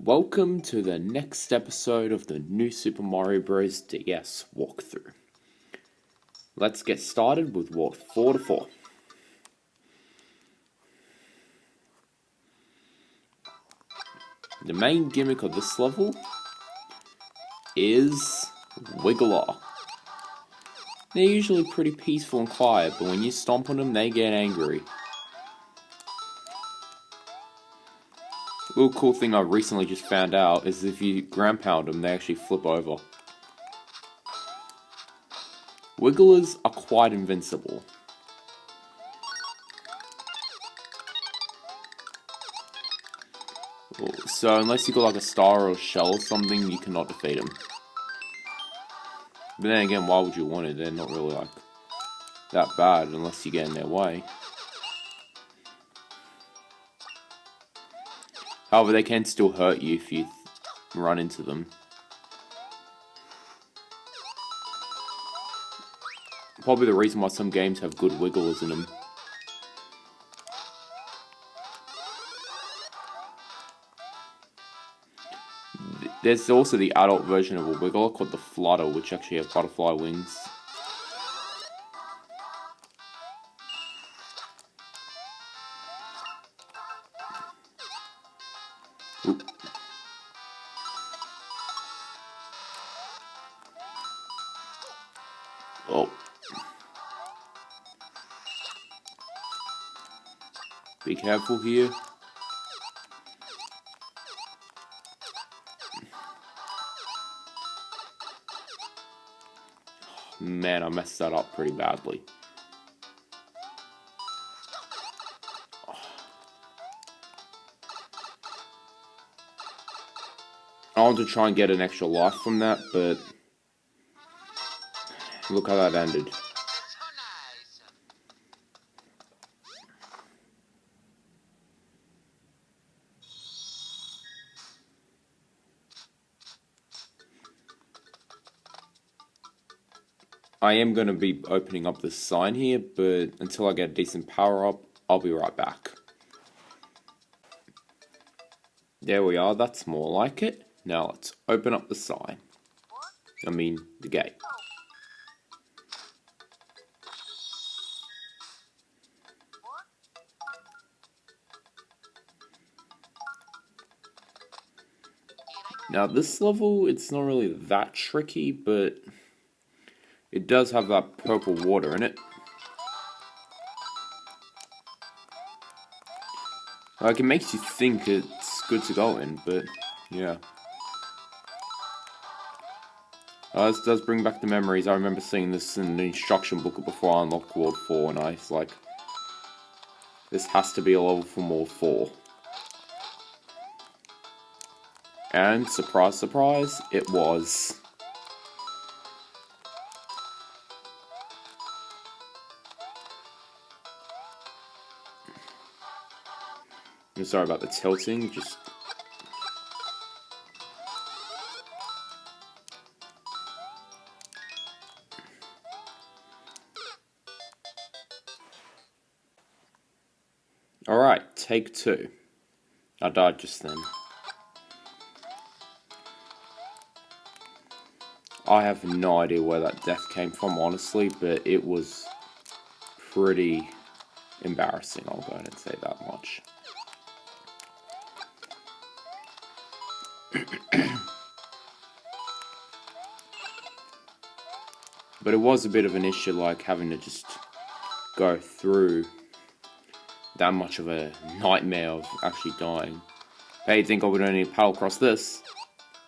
Welcome to the next episode of the new Super Mario Bros. DS walkthrough. Let's get started with Ward 4 to 4. The main gimmick of this level is Wiggler. They're usually pretty peaceful and quiet, but when you stomp on them, they get angry. A little cool thing I recently just found out is if you ground pound them, they actually flip over. Wigglers are quite invincible. So unless you got like a star or a shell or something, you cannot defeat them. But then again, why would you want it? They're not really like that bad unless you get in their way. However, they can still hurt you if you run into them. Probably the reason why some games have good wigglers in them. There's also the adult version of a wiggler called the Flutter, which actually have butterfly wings. Oop. Oh. Be careful here. Man, I messed that up pretty badly. I want to try and get an extra life from that, but look how that ended. I am going to be opening up this sign here, but until I get a decent power up, I'll be right back. There we are, that's more like it. Now let's open up the sign. The gate. Now this level, it's not really that tricky, but it does have that purple water in it. Like, it makes you think it's good to go in, but yeah. This does bring back the memories. I remember seeing this in the instruction booklet before I unlocked World 4, and I was like, this has to be a level from World 4. And, surprise, surprise, it was. I'm sorry about the tilting, just... Alright, take 2. I died just then. I have no idea where that death came from, honestly, but it was pretty embarrassing, I'll go ahead and say that much. But it was a bit of an issue, like having to just go through that much of a nightmare of actually dying. Hey, you'd think I would only paddle across this,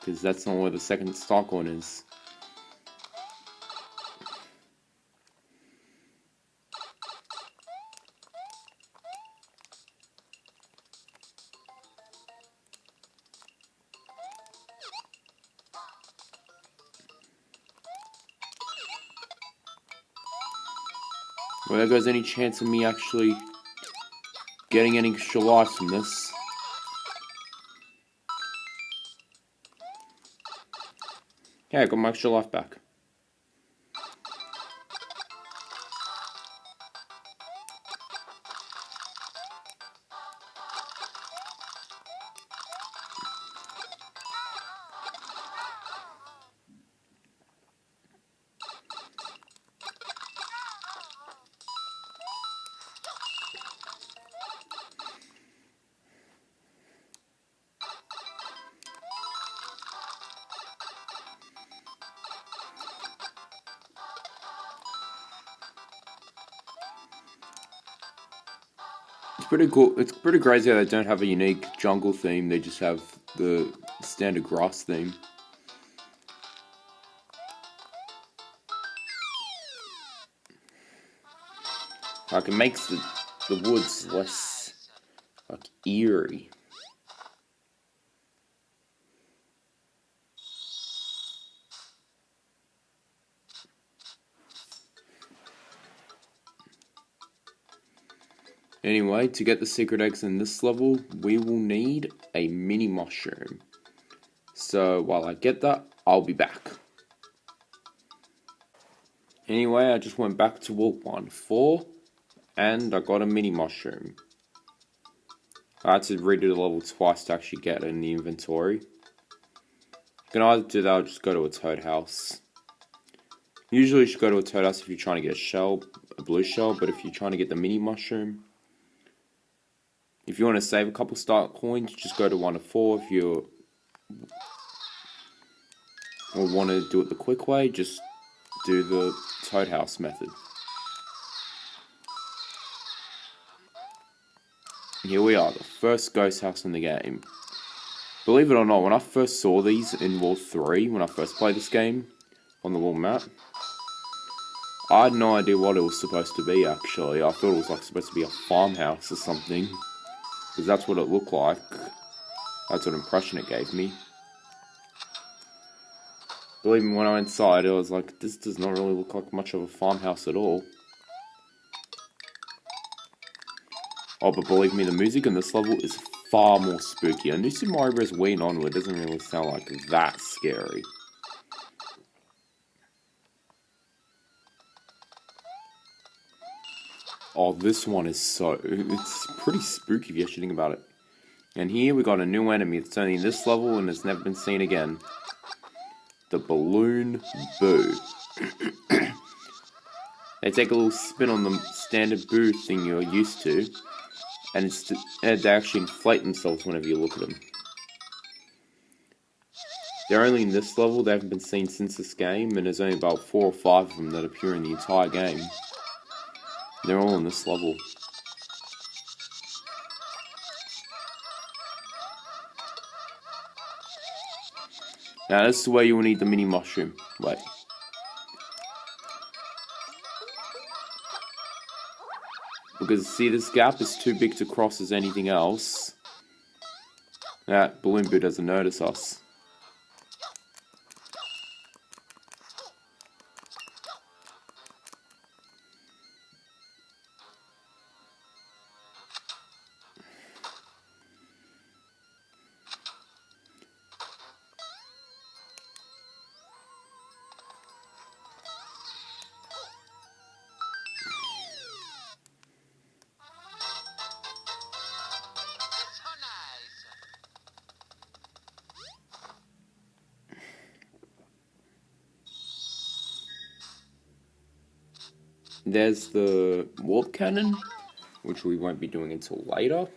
because that's not where the second stock one is. Well, there goes any chance of me actually getting any extra life from this. Yeah, I got my extra life back. pretty cool. It's pretty crazy how they don't have a unique jungle theme. They just have the standard grass theme. Like, it makes the woods less, like, eerie. Anyway, to get the secret eggs in this level, we will need a mini mushroom. So, while I get that, I'll be back. Anyway, I just went back to Walk 1-4, and I got a mini mushroom. I had to redo the level twice to actually get it in the inventory. You can either do that or just go to a toad house. Usually you should go to a toad house if you're trying to get a blue shell, but if you're trying to get the mini mushroom, if you want to save a couple start coins, just go to 1-4. If you want to do it the quick way, just do the toad house method. Here we are, the first ghost house in the game. Believe it or not, when I first saw these in World 3, when I first played this game, on the world map, I had no idea what it was supposed to be, actually. I thought it was like supposed to be a farmhouse or something, because that's what it looked like. That's what impression it gave me. Believe me, when I went inside, I was like, this does not really look like much of a farmhouse at all. Oh, but believe me, the music in this level is far more spooky. And New Super Mario Bros. Wii and onward doesn't really sound like that scary. Oh, this one is it's pretty spooky if you actually think about it. And here we got a new enemy that's only in this level and has never been seen again. The Balloon Boo. They take a little spin on the standard boo thing you're used to, and they actually inflate themselves whenever you look at them. They're only in this level, they haven't been seen since this game, and there's only about 4 or 5 of them that appear in the entire game. They're all in this level. Now this is where you will need the mini mushroom. Wait. Because see, this gap is too big to cross as anything else. That Balloon Boo doesn't notice us. There's the warp cannon, which we won't be doing until later.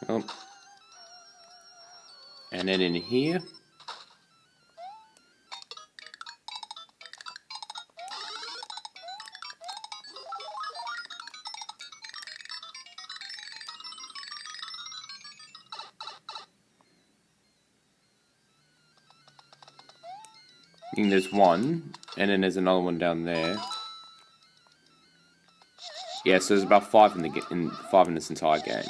Oh. And then in here, I think there's one, and then there's another one down there. Yeah, so there's about 5 in this entire game.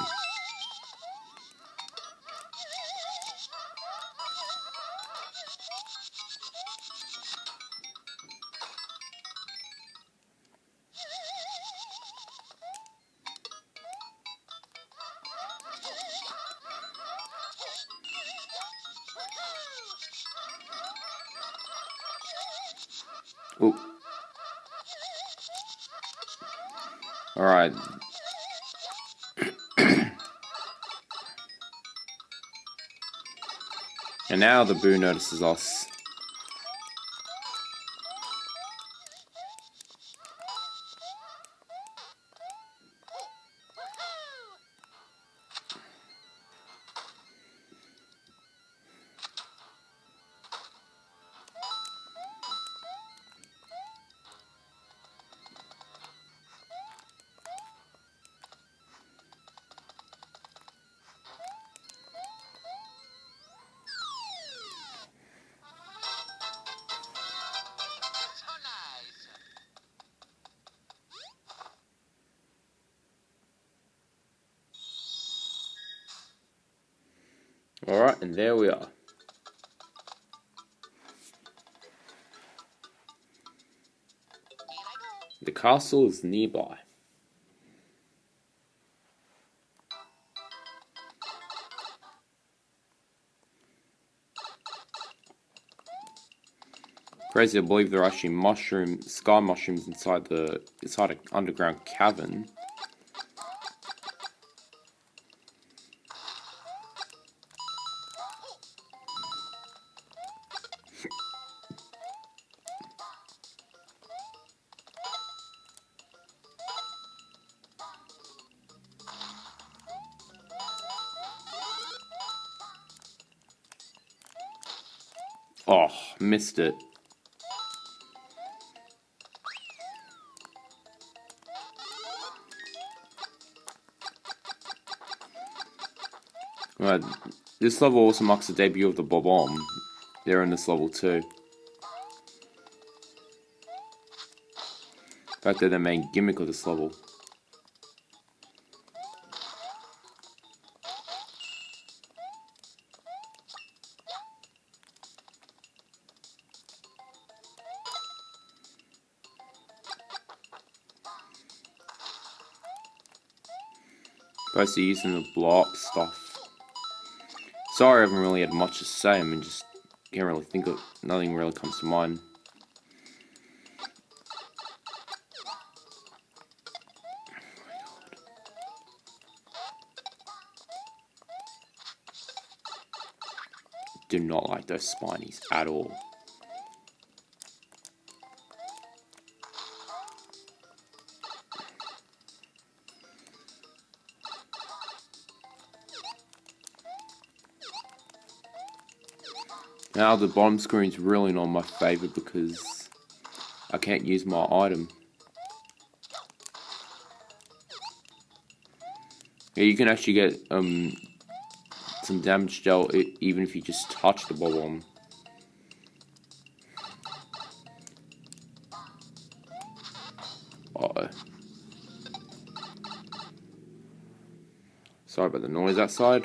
Ooh. Alright. And now the Boo notices us. Alright, and there we are. The castle is nearby. Crazy to believe there are actually sky mushrooms inside an underground cavern. Oh, missed it. Right, this level also marks the debut of the Bob-omb. They're in this level too. In fact, they're the main gimmick of this level. Supposed to using the blow up stuff. Sorry, I haven't really had much to say. I mean, just can't really think of. Nothing really comes to mind. Do not like those spinies at all. Now the bottom screen's really not my favourite because I can't use my item. Yeah, you can actually get some damage dealt even if you just touch the Bob-omb. Uh-oh. Sorry about the noise outside.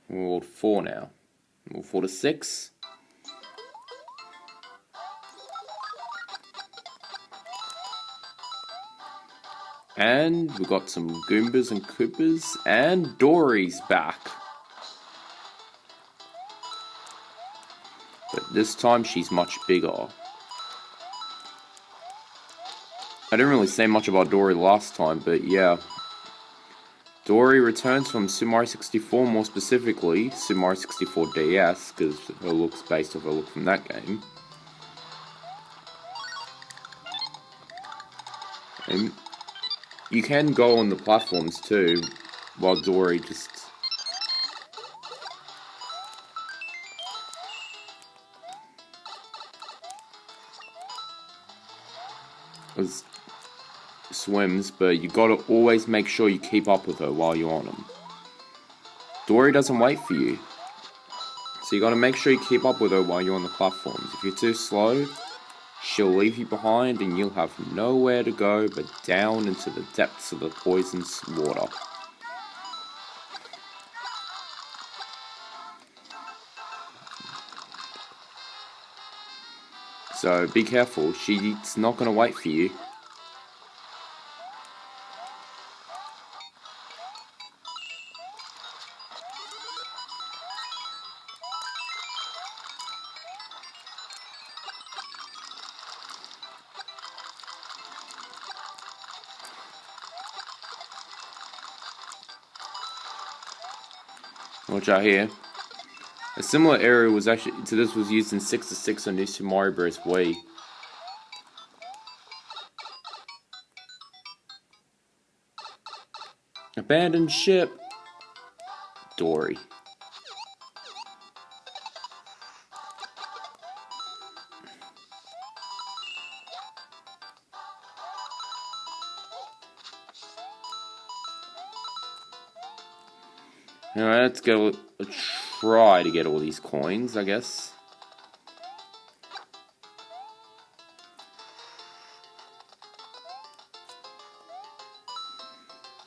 World 4 now. World 4 to 6. And we've got some Goombas and Koopas, and Dorrie's back. But this time she's much bigger. I didn't really say much about Dorrie last time, but yeah. Dorrie returns from Super Mario 64, more specifically Super Mario 64 DS, because her look's based off her look from that game. And you can go on the platforms too, while Dorrie just... swims, but you gotta always make sure you keep up with her while you're on them. Dorrie doesn't wait for you, so you gotta make sure you keep up with her while you're on the platforms. If you're too slow, she'll leave you behind and you'll have nowhere to go but down into the depths of the poisonous water. So be careful, she's not going to wait for you. Watch out here. A similar area was actually to this was used in 6-6 on New Super Mario Bros. Wii. Abandoned ship. Dorrie. Alright, let's go try to get all these coins, I guess.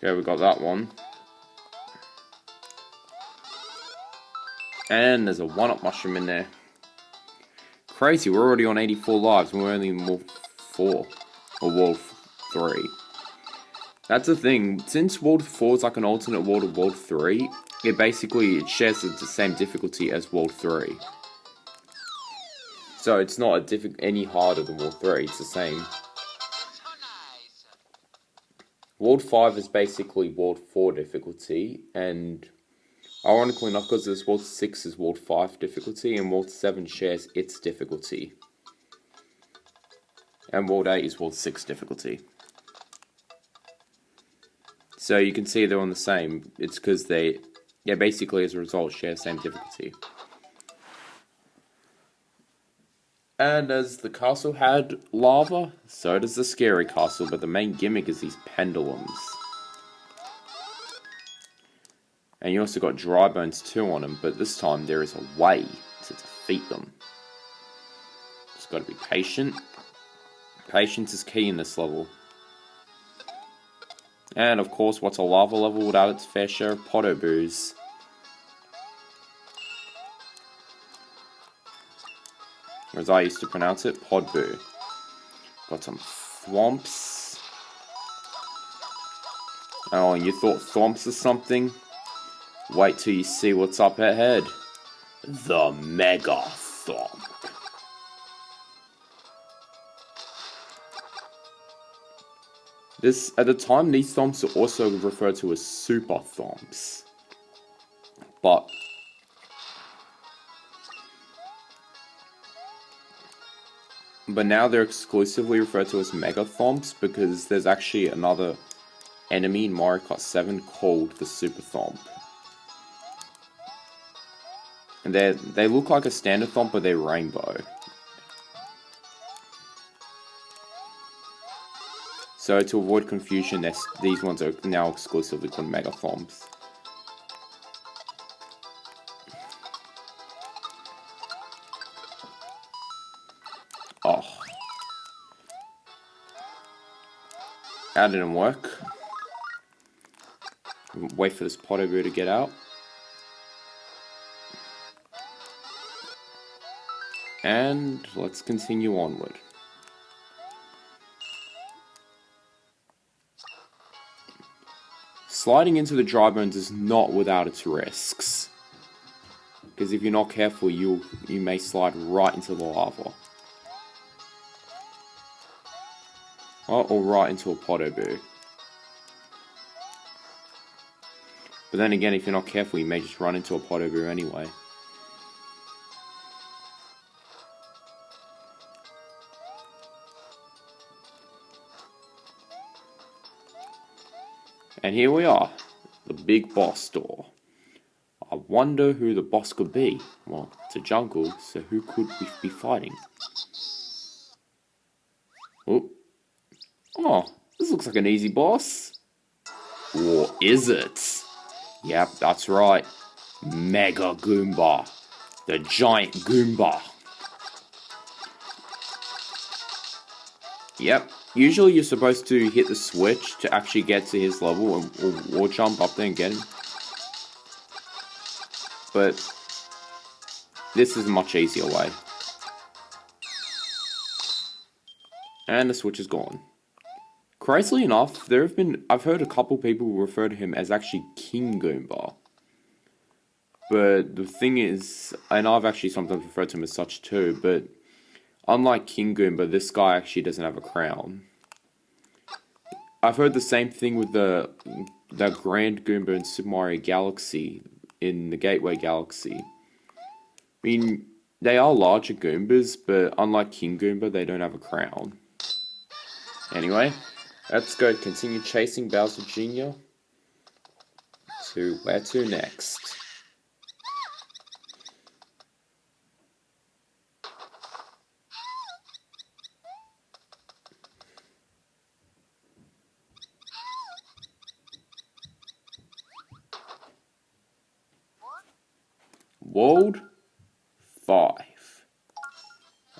Okay, we got that one. And there's a 1-up mushroom in there. Crazy, we're already on 84 lives and we're only in World 4. Or World 3. That's the thing, since World 4 is like an alternate world of World 3, it shares the same difficulty as World 3. So it's not any harder than World 3, it's the same. World 5 is basically World 4 difficulty, and ironically enough, because this World 6 is World 5 difficulty, and World 7 shares its difficulty. And World 8 is World 6 difficulty. So you can see they're on the same, it's because they, basically as a result, share the same difficulty. And as the castle had lava, so does the scary castle, but the main gimmick is these pendulums. And you also got Dry Bones too on them, but this time there is a way to defeat them. Just gotta be patient. Patience is key in this level. And of course, what's a lava level without its fair share of Podoboos? Or as I used to pronounce it, Podboo. Got some Thwomps. Oh, and you thought Thwomps is something? Wait till you see what's up ahead. The Mega Thwomp. At the time, these Thwomps are also referred to as Super Thwomps. But now they're exclusively referred to as Mega Thwomps because there's actually another enemy in Mario Kart 7 called the Super Thwomp. And they look like a standard Thwomp, but they're rainbow. So to avoid confusion, these ones are now exclusively called Mega Thwomps. Oh. That didn't work. Wait for this Podoboo to get out. And let's continue onward. Sliding into the Dry Bones is not without its risks. Because if you're not careful, you may slide right into the lava. Or right into a Podoboo. But then again, if you're not careful, you may just run into a Podoboo anyway. And here we are, the big boss door. I wonder who the boss could be. Well, it's a jungle, so who could we be fighting? Oh, this looks like an easy boss. Or is it? Yep, that's right. Mega Goomba. The giant Goomba. Yep. Usually you're supposed to hit the switch to actually get to his level or jump up there and get him. But this is a much easier way. And the switch is gone. Crazily enough, I've heard a couple people refer to him as actually King Goomba. But the thing is, and I've actually sometimes referred to him as such too, but unlike King Goomba, this guy actually doesn't have a crown. I've heard the same thing with the Grand Goomba in Super Mario Galaxy, in the Gateway Galaxy. I mean, they are larger Goombas, but unlike King Goomba, they don't have a crown. Anyway, let's go continue chasing Bowser Jr. to where to next? World 5.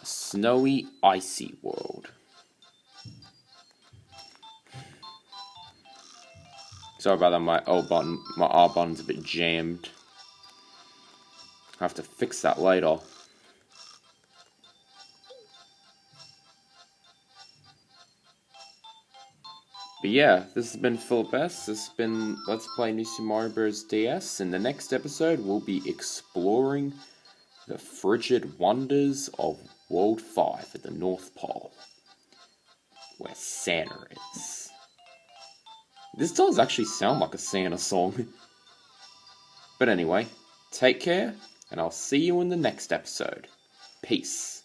A snowy, icy world. Sorry about that, my R button's a bit jammed. I have to fix that later. But yeah, this has been Philip S. This has been Let's Play New Super Mario Bros. DS. In the next episode, we'll be exploring the frigid wonders of World 5 at the North Pole, where Santa is. This does actually sound like a Santa song. But anyway, take care, and I'll see you in the next episode. Peace.